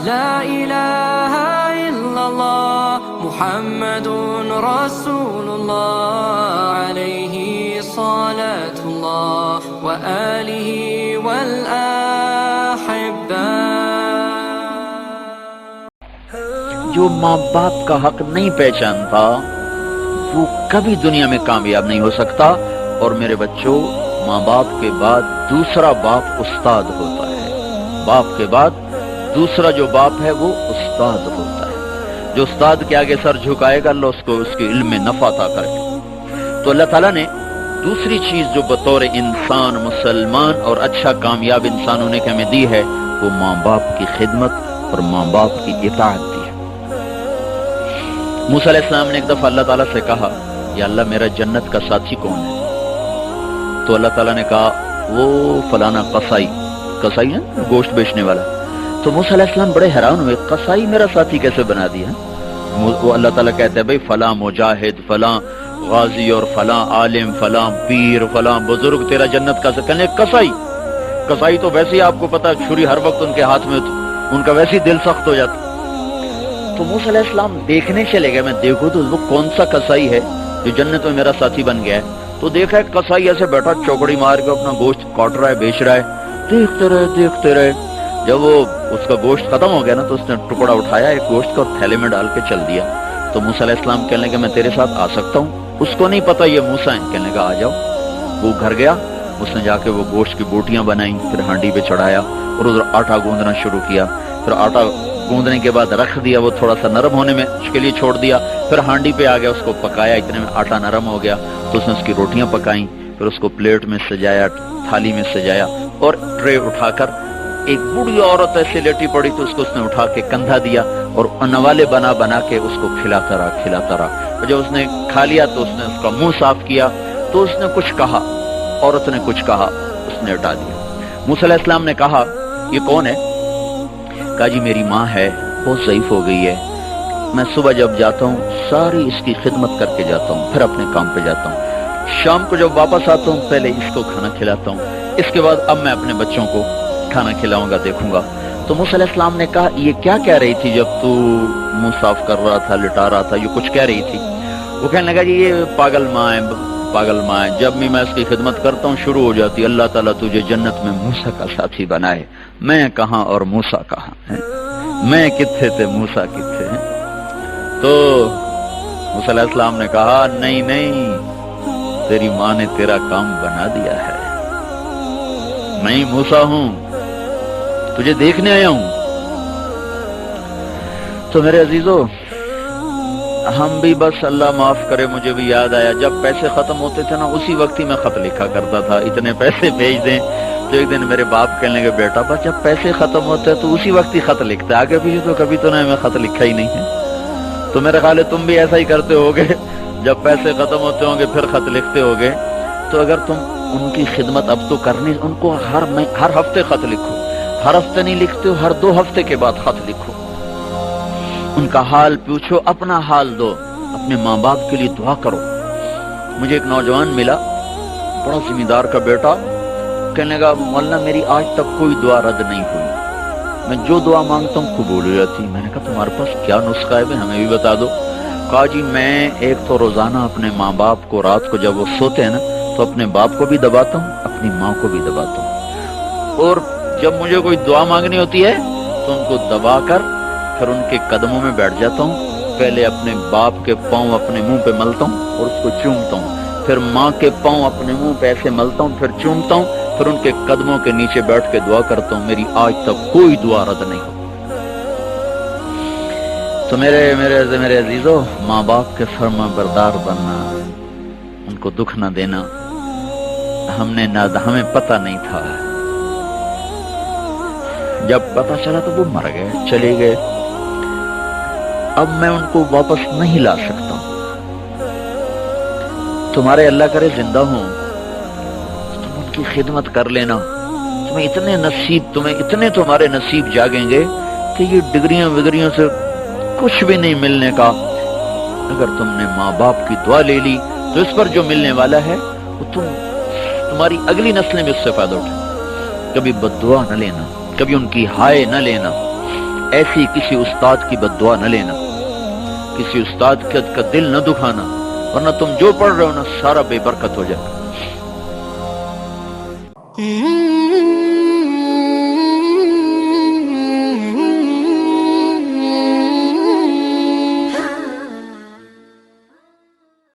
لا إله إلا الله محمد رسول الله عليه صلاة الله وآله والأحباء۔ جو ماں باپ کا حق نہیں پہچانتا وہ کبھی دنیا میں کامیاب نہیں ہو سکتا۔ اور میرے بچوں، ماں باپ کے بعد دوسرا باپ استاد ہوتا ہے۔ باپ کے بعد دوسرا جو باپ ہے وہ استاد ہوتا ہے۔ جو استاد کے آگے سر جھکائے گا اللہ اس کو اس کے علم میں نفع عطا کرے گا۔ تو اللہ تعالیٰ نے دوسری چیز جو بطور انسان مسلمان اور اچھا کامیاب انسان ہونے کے ہمیں دی ہے وہ ماں باپ کی خدمت اور ماں باپ کی اطاعت دی ہے۔ موسیٰ علیہ السلام نے ایک دفعہ اللہ تعالیٰ سے کہا یا اللہ میرا جنت کا ساتھی کون ہے؟ تو اللہ تعالیٰ نے کہا وہ فلانا قصائی ہے گوشت بیچنے والا۔ تو موسیٰ علیہ السلام بڑے حیران ہوئے، قصائی میرا ساتھی کیسے بنا دیا؟ وہ اللہ تعالیٰ کہتے ہیں بھئی فلاں مجاہد، فلاں غازی اور فلاں عالم، فلاں پیر، فلاں بزرگ تیرا جنت کا کہنے قصائی تو ویسے ہی آپ کو پتا چھری ہر وقت ان کے ہاتھ میں ان کا ویسے ہی دل سخت ہو جاتا۔ تو موسیٰ علیہ السلام دیکھنے چلے گئے، میں دیکھوں تو وہ کون سا قصائی ہے جو جنت میں میرا ساتھی بن گیا ہے۔ تو دیکھا ایک قصائی ایسے بیٹھا چوکڑی مار کے اپنا گوشت کاٹ رہا ہے، بیچ رہا ہے۔ دیکھتے رہے جب وہ اس کا گوشت ختم ہو گیا نا تو اس نے ٹکڑا اٹھایا ایک گوشت کا اور تھیلے میں ڈال کے چل دیا۔ تو موسیٰ علیہ السلام کہنے لگے میں تیرے ساتھ آ سکتا ہوں؟ اس کو نہیں پتا یہ موسیٰ ہیں، کہنے لگا آ جاؤ۔ وہ گھر گیا، اس نے جا کے وہ گوشت کی بوٹیاں بنائیں، پھر ہانڈی پہ چڑھایا اور ادھر آٹا گوندنا شروع کیا۔ پھر آٹا گوندنے کے بعد رکھ دیا، وہ تھوڑا سا نرم ہونے میں اس کے لیے چھوڑ دیا۔ پھر ہانڈی پہ آ گیا، اس کو پکایا، اتنے میں آٹا نرم ہو گیا تو اس نے اس کی روٹیاں پکائیں، پھر اس کو پلیٹ میں سجایا، تھالی میں سجایا اور ٹرے اٹھا کر ایک بوڑھی عورت ایسے لیٹی پڑی تو اس کو اس نے اٹھا کے کندھا دیا اور نوالے بنا کے اس کو کھلاتا رہا۔ اور جب اس نے کھا لیا تو اس نے اس کا منہ صاف کیا تو اس نے کچھ کہا، عورت نے کچھ کہا، اس نے ہٹا دیا۔ موسیٰ علیہ السلام نے کہا یہ کون ہے؟ کہا جی میری ماں ہے، بہت ضعیف ہو گئی ہے، میں صبح جب جاتا ہوں ساری اس کی خدمت کر کے جاتا ہوں، پھر اپنے کام پہ جاتا ہوں، شام کو جب واپس آتا ہوں پہلے اس کو کھانا کھلاتا ہوں، اس کے بعد اب میں اپنے بچوں کو کھانا کھلاؤں گا، دیکھوں گا۔ تو موسیٰ علیہ السلام نے کہا یہ کیا کہہ رہی تھی جب تو منہ صاف کر رہا تھا، لٹا رہا تھا، یہ کچھ کہہ رہی تھی؟ وہ کہنے لگا جی یہ پاگل ماں ہے، جب بھی میں اس کی خدمت کرتا ہوں شروع ہو جاتی اللہ تعالیٰ تجھے جنت میں موسیٰ کا ساتھی بنائے۔ میں کہاں اور موسیٰ کہاں ہے؟ میں کتھے تھے موسیٰ کتھے ہیں؟ تو موسیٰ علیہ السلام نے کہا نہیں تیری ماں نے تیرا کام بنا دیا ہے، میں موسیٰ ہوں، تجھے دیکھنے آیا ہوں۔ تو میرے عزیزو ہم بھی بس اللہ معاف کرے مجھے بھی یاد آیا جب پیسے ختم ہوتے تھے نا اسی وقت ہی میں خط لکھا کرتا تھا، اتنے پیسے بھیج دیں۔ تو ایک دن میرے باپ کہنے لگے بیٹا بس جب پیسے ختم ہوتے ہیں تو اسی وقت ہی خط لکھتا ہے، آگے پیچھے تو کبھی تو نے میں خط لکھا ہی نہیں ہے۔ تو میرے خیال ہے تم بھی ایسا ہی کرتے ہوگے، جب پیسے ختم ہوتے ہوں گے پھر خط لکھتے ہوگے۔ تو اگر تم ان کی خدمت اب تو کرنی، ان کو ہر ہفتے خط لکھو، ہر ہفتے نہیں لکھتے ہو ہر 2 ہفتے کے بعد خط لکھو، ان کا حال پوچھو، اپنا حال دو، اپنے ماں باپ کے لیے دعا کرو۔ مجھے ایک نوجوان ملا، بڑا ذمہ دار کا بیٹا، کہنے لگا مولانا میری آج تک کوئی دعا رد نہیں ہوئی، میں جو دعا مانگتا ہوں قبول ہو جاتی۔ میں نے کہا تمہارے پاس کیا نسخہ ہے ہمیں بھی بتا دو۔ کہا جی میں ایک تو روزانہ اپنے ماں باپ کو رات کو جب وہ سوتے ہیں نا تو اپنے باپ کو بھی دباتا ہوں، اپنی ماں کو بھی دباتا ہوں، اور جب مجھے کوئی دعا مانگنی ہوتی ہے تو ان کو دبا کر پھر ان کے قدموں میں بیٹھ جاتا ہوں، پہلے اپنے باپ کے پاؤں اپنے منہ پہ ملتا ہوں اور اس کو چومتا ہوں، پھر ماں کے پاؤں اپنے منہ پہ ایسے ملتا ہوں پھر چومتا ہوں، پھر ان کے قدموں کے نیچے بیٹھ کے دعا کرتا ہوں، میری آج تک کوئی دعا رد نہیں ہو۔ تو میرے عزیزو ماں باپ کے فرما بردار بننا، ان کو دکھ نہ دینا، ہمیں پتہ نہیں تھا، جب پتہ چلا تو وہ مر گئے، چلے گئے، اب میں ان کو واپس نہیں لا سکتا۔ تمہارے اللہ کرے زندہ ہوں تم ان کی خدمت کر لینا، تمہیں اتنے تمہارے نصیب جاگیں گے کہ یہ ڈگریوں سے کچھ بھی نہیں ملنے کا۔ اگر تم نے ماں باپ کی دعا لے لی تو اس پر جو ملنے والا ہے وہ تمہاری اگلی نسلیں بھی اس سے فائدہ اٹھائیں۔ کبھی بد دعا نہ لینا، کبھی ان کی ہائے نہ لینا، ایسی کسی استاد کی بد دعا نہ لینا، کسی استاد کا دل نہ دکھانا، ورنہ تم جو پڑھ رہے ہو نا سارا بے برکت ہو جائے گا۔